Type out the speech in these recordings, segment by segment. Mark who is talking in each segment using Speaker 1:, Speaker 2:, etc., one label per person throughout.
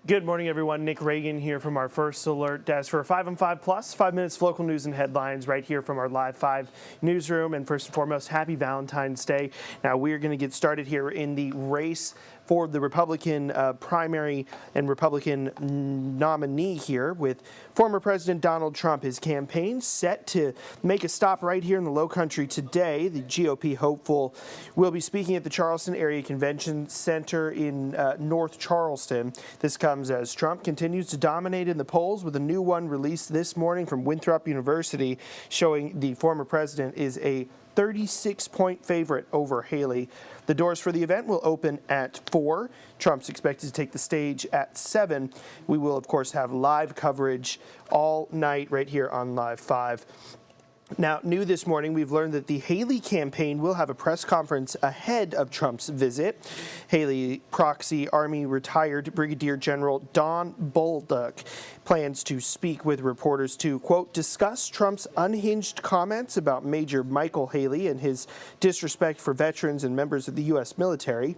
Speaker 1: Good morning, everyone. Nick Reagan here from our First Alert desk for 5 on 5 Plus, 5 minutes of local news and headlines right here from our Live 5 newsroom. And first and foremost, happy Valentine's Day. Now, we're going to get started here in the race for the Republican primary and Republican nominee here with former President Donald Trump. His campaign set to make a stop right here in the Lowcountry today. The GOP hopeful will be speaking at the Charleston Area Convention Center in North Charleston. This comes as Trump continues to dominate in the polls, with a new one released this morning from Winthrop University showing the former president is a 36-point favorite over Haley. The doors for the event will open at 4. Trump's expected to take the stage at 7. We will, of course, have live coverage all night right here on Live 5. Now, new this morning, we've learned that the Haley campaign will have a press conference ahead of Trump's visit. Haley proxy Army retired Brigadier General Don Bolduc plans to speak with reporters to, quote, discuss Trump's unhinged comments about Major Michael Haley and his disrespect for veterans and members of the U.S. military.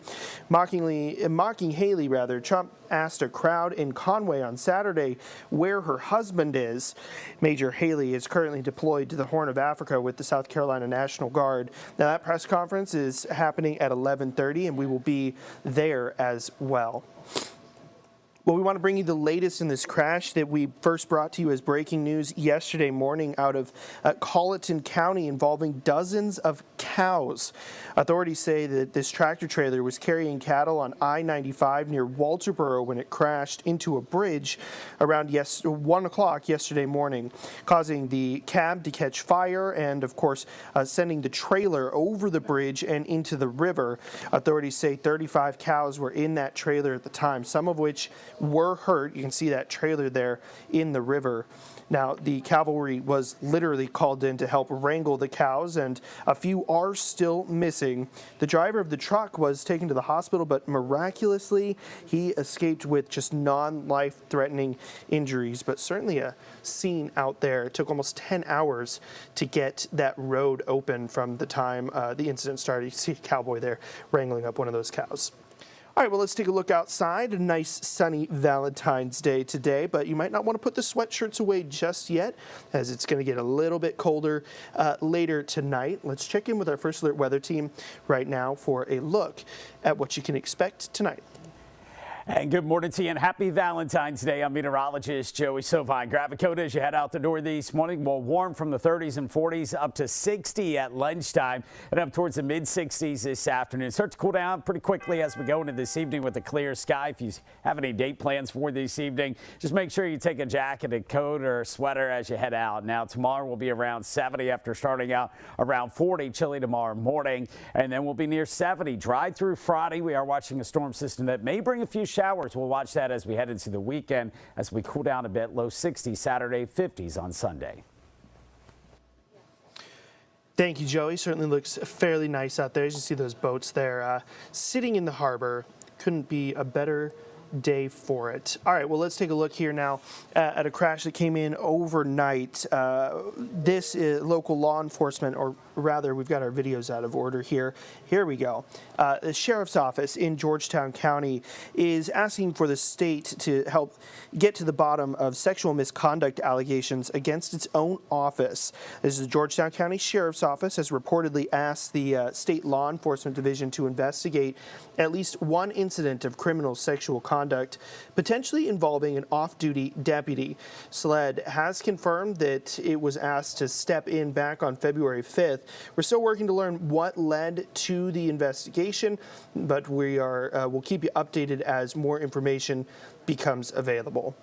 Speaker 1: Mocking Haley, Trump asked a crowd in Conway on Saturday where her husband is. Major Haley is currently deployed to the Horn of Africa with the South Carolina National Guard. Now, that press conference is happening at 11:30, and we will be there as well. Well, we want to bring you the latest in this crash that we first brought to you as breaking news yesterday morning out of Colleton County, involving dozens of cows. Authorities say that this tractor trailer was carrying cattle on I-95 near Walterboro when it crashed into a bridge around 1 o'clock yesterday morning, causing the cab to catch fire and, of course, sending the trailer over the bridge and into the river. Authorities say 35 cows were in that trailer at the time, some of which were hurt. You can see that trailer there in the river. Now, the cavalry was literally called in to help wrangle the cows, and a few are still missing. The driver of the truck was taken to the hospital, but miraculously, he escaped with just non-life-threatening injuries. But certainly a scene out there. It took almost 10 hours to get that road open from the time the incident started. You see a cowboy there wrangling up one of those cows. All right, well, let's take a look outside. A nice sunny Valentine's Day today, but you might not want to put the sweatshirts away just yet, as it's going to get a little bit colder later tonight. Let's check in with our First Alert weather team right now for a look at what you can expect tonight.
Speaker 2: And good morning to you and happy Valentine's Day. I'm meteorologist Joey Sovine. Grab a coat as you head out the door this morning. We'll warm from the 30s and 40s up to 60 at lunchtime and up towards the mid-60s this afternoon. Start to cool down pretty quickly as we go into this evening with a clear sky. If you have any date plans for this evening, just make sure you take a jacket, a coat, or a sweater as you head out. Now, tomorrow will be around 70 after starting out around 40. Chilly tomorrow morning, and then we'll be near 70. Dry through Friday. We are watching a storm system that may bring a few showers. We'll watch that as we head into the weekend as we cool down a bit. Low 60s Saturday, 50s on Sunday.
Speaker 1: Thank you, Joey. Certainly looks fairly nice out there. As you see those boats there sitting in the harbor. Couldn't be a better day for it. All right, well, let's take a look here now at a crash that came in overnight. This is local law enforcement, or rather, we've got our videos out of order here. Here we go. The sheriff's office in Georgetown County is asking for the state to help get to the bottom of sexual misconduct allegations against its own office. This is the Georgetown County Sheriff's Office has reportedly asked the state law enforcement division to investigate at least one incident of criminal sexual conduct, potentially involving an off-duty deputy. SLED has confirmed that it was asked to step in back on February 5th. We're still working to learn what led to the investigation, but we'll keep you updated as more information becomes available.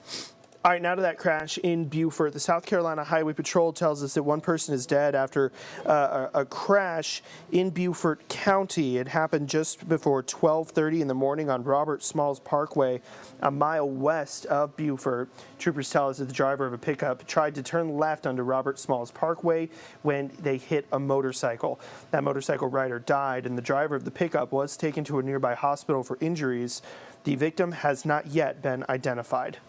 Speaker 1: All right, now to that crash in Beaufort. The South Carolina Highway Patrol tells us that one person is dead after a crash in Beaufort County. It happened just before 12:30 in the morning on Robert Smalls Parkway, a mile west of Beaufort. Troopers tell us that the driver of a pickup tried to turn left onto Robert Smalls Parkway when they hit a motorcycle. That motorcycle rider died, and the driver of the pickup was taken to a nearby hospital for injuries. The victim has not yet been identified.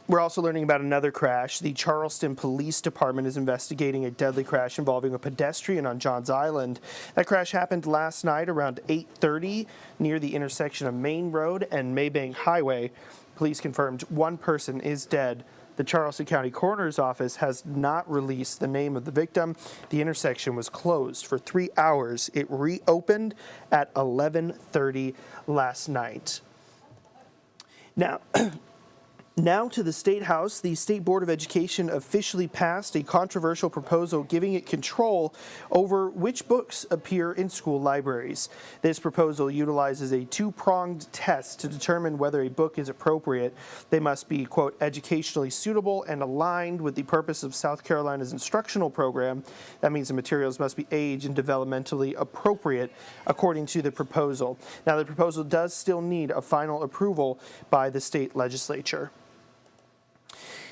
Speaker 1: We're also learning about another crash. The Charleston Police Department is investigating a deadly crash involving a pedestrian on Johns Island. That crash happened last night around 8:30 near the intersection of Main Road and Maybank Highway. Police confirmed one person is dead. The Charleston County Coroner's Office has not released the name of the victim. The intersection was closed for 3 hours. It reopened at 11:30 last night. Now to the State House. The State Board of Education officially passed a controversial proposal giving it control over which books appear in school libraries. This proposal utilizes a two-pronged test to determine whether a book is appropriate. They must be, quote, educationally suitable and aligned with the purpose of South Carolina's instructional program. That means the materials must be age and developmentally appropriate, according to the proposal. Now, the proposal does still need a final approval by the state legislature.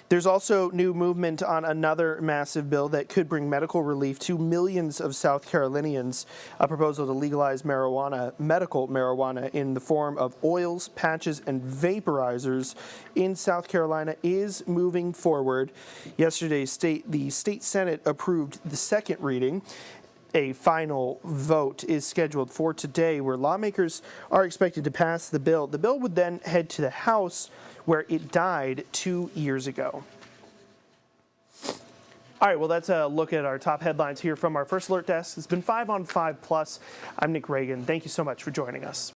Speaker 1: There's also new movement on another massive bill that could bring medical relief to millions of South Carolinians. A proposal to legalize medical marijuana in the form of oils, patches, and vaporizers in South Carolina is moving forward. Yesterday, the state Senate approved the second reading. A final vote is scheduled for today, where lawmakers are expected to pass the bill. The bill would then head to the House, where it died 2 years ago. All right, well, that's a look at our top headlines here from our First Alert desk. It's been 5 on 5 Plus. I'm Nick Reagan. Thank you so much for joining us.